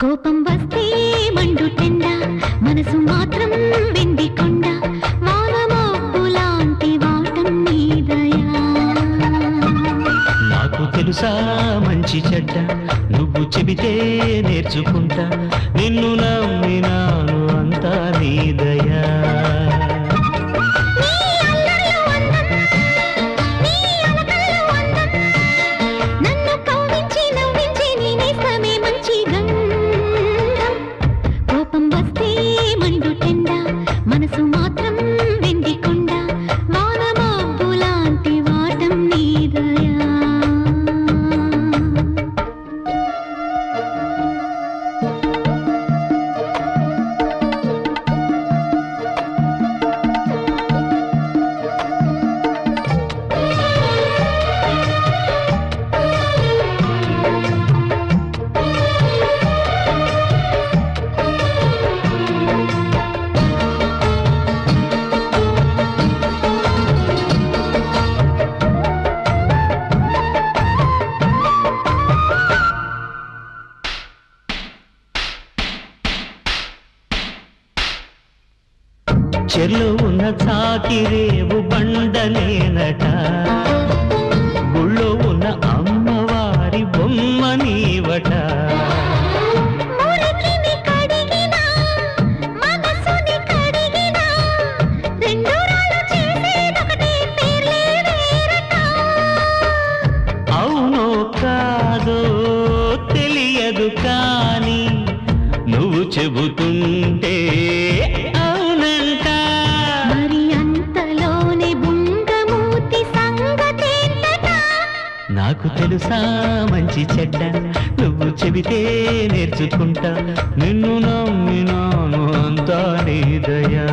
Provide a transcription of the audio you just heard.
కోపం వస్తే మండు టెండ మనసు మాత్రం వెండి కొండ వానమబ్బు లాంటి వాటం నీదయా నాకు తెలుసా మంచి చెడ్డ నువ్వు చెబితే నేర్చుకుంటా నిన్ను నమ్మినాను అంతా నీదయా మనసు మాత్రం వెండి కొండ వానమబ్బు లాంటి వాటం నీదయా చెర్లో ఉన్న చాకిరేవు బండలేనట గుళ్ళో ఉన్న అమ్మవారి బొమ్మ నీవట అవునో కాదో తెలియదు కానీ నువ్వు చెబుతుంటే నాకు తెలుసా మంచి చెడ్డ నువ్వు చెబితే నేర్చుకుంటా నిన్ను నమ్మినాను అంతా నీదయా